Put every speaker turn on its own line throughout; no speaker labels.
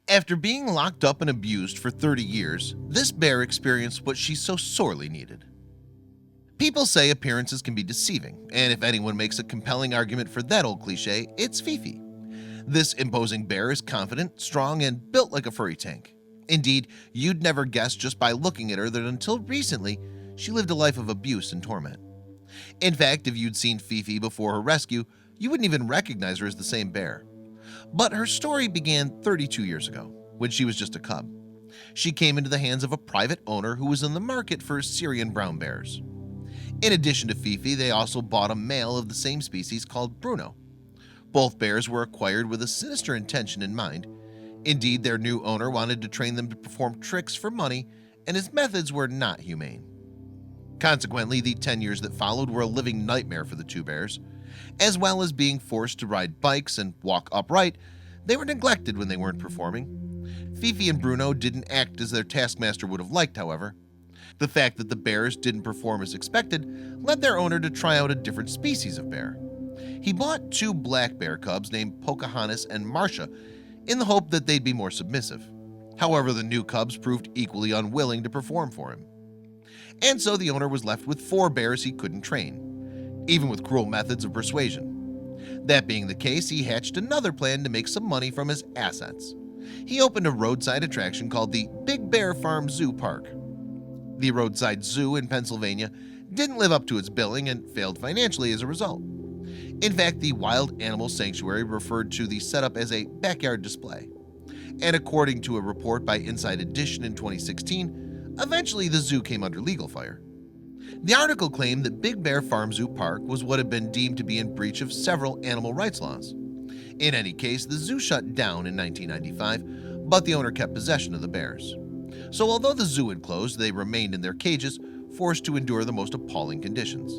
After being locked up and abused for 30 years, this bear experienced what she so sorely needed. People say appearances can be deceiving, and if anyone makes a compelling argument for that old cliche, it's Fifi. This imposing bear is confident, strong, and built like a furry tank. Indeed, you'd never guess just by looking at her that until recently, she lived a life of abuse and torment. In fact, if you'd seen Fifi before her rescue, you wouldn't even recognize her as the same bear. But her story began 32 years ago, when she was just a cub. She came into the hands of a private owner who was in the market for Syrian brown bears. In addition to Fifi, they also bought a male of the same species called Bruno. Both bears were acquired with a sinister intention in mind. Indeed, their new owner wanted to train them to perform tricks for money, and his methods were not humane. Consequently, the 10 years that followed were a living nightmare for the two bears. As well as being forced to ride bikes and walk upright, they were neglected when they weren't performing. Fifi and Bruno didn't act as their taskmaster would have liked, however. The fact that the bears didn't perform as expected led their owner to try out a different species of bear. He bought two black bear cubs named Pocahontas and Marcia in the hope that they'd be more submissive. However, the new cubs proved equally unwilling to perform for him. And so the owner was left with 4 bears he couldn't train, even with cruel methods of persuasion. That being the case, he hatched another plan to make some money from his assets. He opened a roadside attraction called the Big Bear Farm Zoo Park. The roadside zoo in Pennsylvania didn't live up to its billing and failed financially as a result. In fact, the Wild Animal Sanctuary referred to the setup as a backyard display. And according to a report by Inside Edition in 2016, eventually the zoo came under legal fire. The article claimed that Big Bear Farm Zoo Park was what had been deemed to be in breach of several animal rights laws. In any case, the zoo shut down in 1995, but the owner kept possession of the bears. So although the zoo had closed, they remained in their cages, forced to endure the most appalling conditions.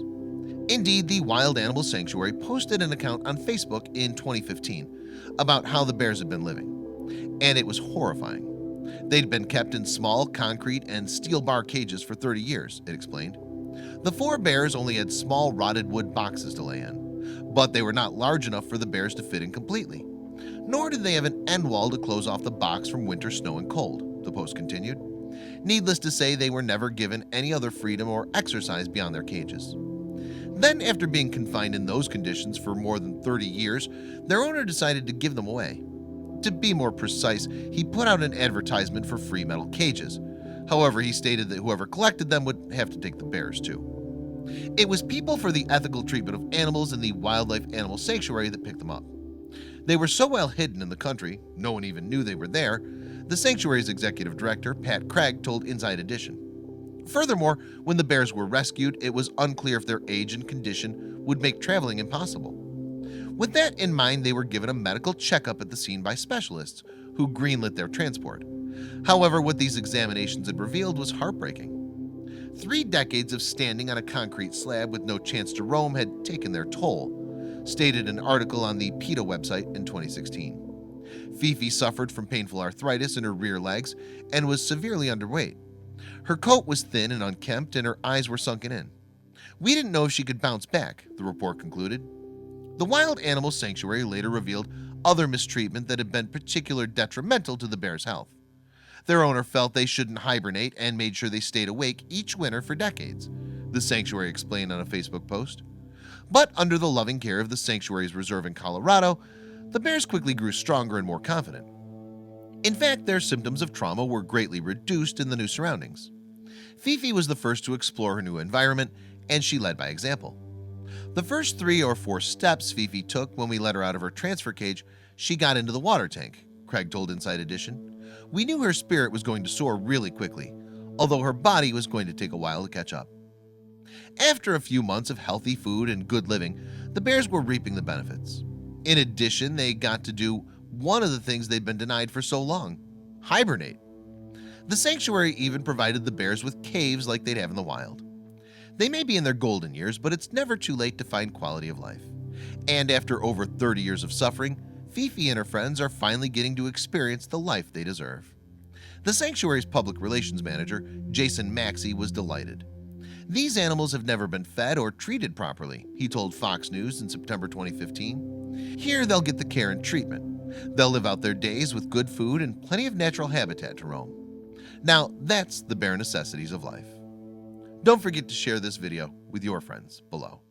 Indeed, the Wild Animal Sanctuary posted an account on Facebook in 2015 about how the bears had been living, and it was horrifying. They'd been kept in small concrete and steel bar cages for 30 years, it explained. The 4 bears only had small rotted wood boxes to lay in, but they were not large enough for the bears to fit in completely. Nor did they have an end wall to close off the box from winter snow and cold, the post continued. Needless to say, they were never given any other freedom or exercise beyond their cages. Then, after being confined in those conditions for more than 30 years, their owner decided to give them away. To be more precise, he put out an advertisement for free metal cages. However, he stated that whoever collected them would have to take the bears too. It was people for the ethical treatment of animals in the Wildlife Animal Sanctuary that picked them up. They were so well hidden in the country, no one even knew they were there. The sanctuary's executive director, Pat Craig, told Inside Edition. Furthermore, when the bears were rescued, it was unclear if their age and condition would make traveling impossible. With that in mind, they were given a medical checkup at the scene by specialists, who greenlit their transport. However, what these examinations had revealed was heartbreaking. 3 decades of standing on a concrete slab with no chance to roam had taken their toll, stated an article on the PETA website in 2016. Fifi suffered from painful arthritis in her rear legs and was severely underweight. Her coat was thin and unkempt, and her eyes were sunken in. We didn't know if she could bounce back, the report concluded. The Wild Animal Sanctuary later revealed other mistreatment that had been particularly detrimental to the bears' health. Their owner felt they shouldn't hibernate and made sure they stayed awake each winter for decades, the sanctuary explained on a Facebook post. But under the loving care of the sanctuary's reserve in Colorado, the bears quickly grew stronger and more confident. In fact, their symptoms of trauma were greatly reduced in the new surroundings. Fifi was the first to explore her new environment, and she led by example. The first 3 or 4 steps Fifi took when we let her out of her transfer cage, she got into the water tank, Craig told Inside Edition. We knew her spirit was going to soar really quickly, although her body was going to take a while to catch up. After a few months of healthy food and good living, the bears were reaping the benefits. In addition, they got to do one of the things they'd been denied for so long: hibernate. The sanctuary even provided the bears with caves like they'd have in the wild. They may be in their golden years, but it's never too late to find quality of life. And after over 30 years of suffering, Fifi and her friends are finally getting to experience the life they deserve. The sanctuary's public relations manager, Jason Maxey, was delighted. These animals have never been fed or treated properly, he told Fox News in September 2015. Here they'll get the care and treatment. They'll live out their days with good food and plenty of natural habitat to roam. Now, that's the bare necessities of life. Don't forget to share this video with your friends below.